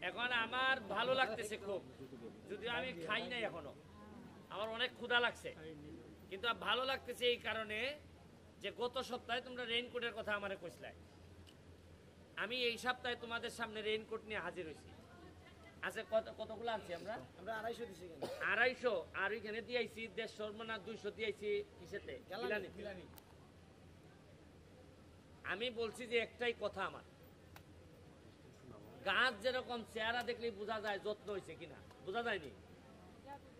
এখন আমার ভালো লাগতেছে খুব, যদিও আমি খাই নাই এখনো, আমার অনেক ক্ষুধা লাগছে, কিন্তু ভালো লাগতেছে এই কারণে যে গত সপ্তাহে তোমরা রেইনকোটের কথা আমারে কইছিলা। আমি এই সপ্তাহে তোমাদের সামনে রেইনকোট নিয়ে হাজির হয়েছি। আচ্ছা কতগুলো আনছি আমরা? 250 দিছি। 250 আর ওইখানে দিয়েছি 150 না 200 দিয়েছি কিসেতে? গিলানি। আমি বলছি যে একটাই কথা, আমার গাছ যেরকম চেহারা দেখলেই বোঝা যায় যত্ন হয়েছে কিনা, বোঝা যায়নি?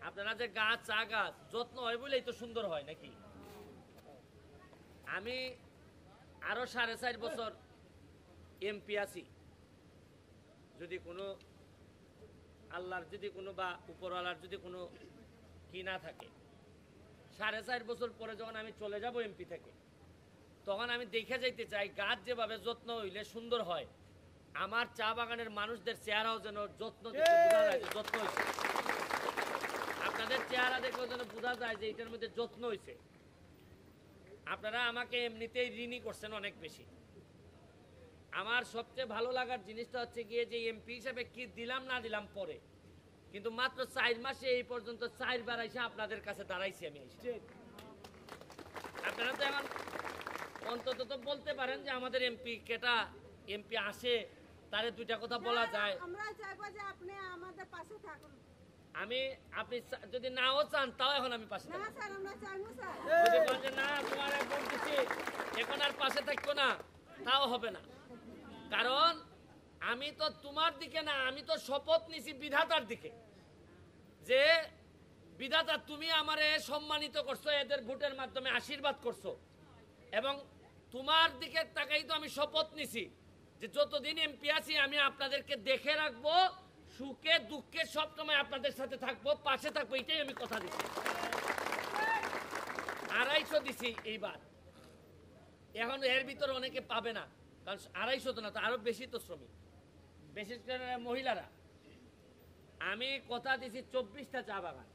আপনারা যে গাছ, চা গাছ যত্ন হয় বলেই তো সুন্দর হয় নাকি? আমি আরো 4.5 বছর এমপি আছি, যদি কোনো আল্লাহর যদি কোনো বা উপরওয়ালার যদি কোনো কি না থাকে, 4.5 বছর পরে যখন আমি চলে যাব এমপি থেকে, তখন আমি দেখে যাইতে চাই গাছ যেভাবে যত্ন হইলে সুন্দর হয়, আমার চা বাগানের মানুষদের চেহারাও যেন যত্ন বোঝা যায় যত্ন হয়েছে। আপনাদের চেহারা দেখেও যেন বোঝা যায় যে এটার মধ্যে যত্ন হয়েছে। আপনারা আমাকে এমনিতেই ঋণী করছেন অনেক বেশি। আমার সবচেয়ে ভালো লাগার জিনিসটা হচ্ছে গিয়ে যে এমপি হিসেবে কি দিলাম না দিলাম পরে, কিন্তু মাত্র 4 মাসে এই পর্যন্ত 4 বার এসে আপনাদের কাছে দাঁড়াইছি আমি। আপনারা তো এখন অন্তত তো বলতে পারেন যে আমাদের এমপি কেটা, এমপি আসে তারে দুইটা কথা বলা যায়। আমরা চাইবো যে আপনি আমাদের পাশে থাকুন। আপনি যদি নাও চান তাও এখন আমি পাশে না স্যার, আমরা চাইবো স্যার। যদি বলেন যে না তোমার ভোট দিচ্ছি এখন আর পাশে থাকবো না, তাও হবে না। কারণ আমি তো তোমার দিকে না, আমি তো শপথ নিছি বিধাতার দিকে, যে বিধাতা তুমি আমারে সম্মানিত করছো, এদের ভোটের মাধ্যমে আশীর্বাদ করছো, এবং তোমার দিকে তাকাই তো আমি শপথ নিছি যে যতদিন এমপি আছি আমি আপনাদেরকে দেখে রাখবো, সুখে দুঃখে সব সময় আপনাদের সাথে থাকবো, পাশে থাকবো, এটাই আমি কথা দিচ্ছি। 250 দিছি এইবার, এখন এর ভিতরে অনেকে পাবে না, কারণ 250 তো না, তো আরো বেশি তো শ্রমিক, বিশেষ করে মহিলারা। আমি কথা দিছি 24টা চা বাগান,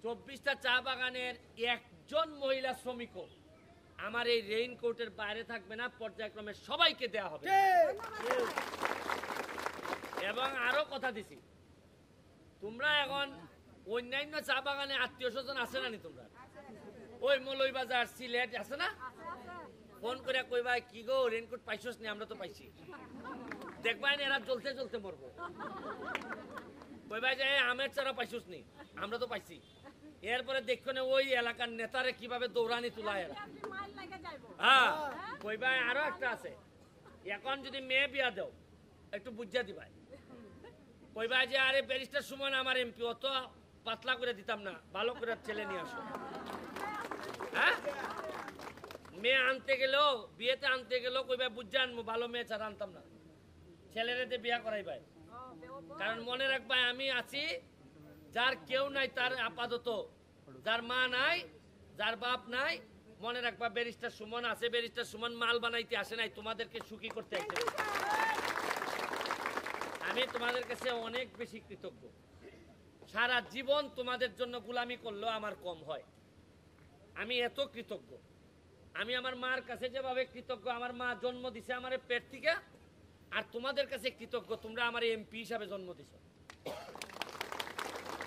24টা চা বাগানের একজন মহিলা শ্রমিকও আমার এই রেইনকোটের বাইরে থাকবে না, পর্যায়ক্রমে সবাইকে দেওয়া হবে। এবং আরো কথা দিছি, তোমরা এখন অন্যান্য চা বাগানে আত্মীয় স্বজন আছে না নি? তোমরা ওই মৌলভীবাজার, সিলেট আছে না? ফোন করে কইবা কি গো রেইনকোট পাইছস নি? আমরা তো পাইছি। দেখবাই এরা জ্বলতে জ্বলতে মরবো। কইবা যে আমের চারা পাইছস নি? আমরা তো পাইছি। এরপরে দেখো না ওই এলাকার নেতারে কিভাবে দৌড়ানি তুলায় এরা। হ্যাঁ, কইবা আরো একটা আছে, এখন যদি মেয়ে বিয়া দেও একটু বুঝা দিবাই। কইবা যে আরে ব্যারিস্টার সুমন আমার এমপি, অত পাতলা করে দিতাম না, ভালো করে ছেলে নিয়ে আসো। হ্যাঁ, মেয়ে আনতে গেলেও, বিয়েতে আনতে গেলেও কইবা বুঝা আনবো, ভালো মেয়ে ছাড়া আনতাম না, ছেলেরে বিয়া করাই ভাই। কারণ মনে রাখবাই আমি আছি, যার কেউ নাই তার আপাতত, যার মা নাই, যার বাপ নাই, মনে রাখবা ব্যারিস্টার সুমন আছে। ব্যারিস্টার সুমন মাল বানাইতে আসে নাই, তোমাদেরকে সুখী করতে আসে। আমি তোমাদের কাছে অনেক বেশি কৃতজ্ঞ। সারা জীবন তোমাদের জন্য গোলামি করলেও আমার কম হয়, আমি এত কৃতজ্ঞ। আমি আমার মার কাছে যেভাবে কৃতজ্ঞ, আমার মা জন্ম দিছে আমার পেট থেকে, আর তোমাদের কাছে কৃতজ্ঞ তোমরা আমার এমপি হিসাবে জন্ম দিছো।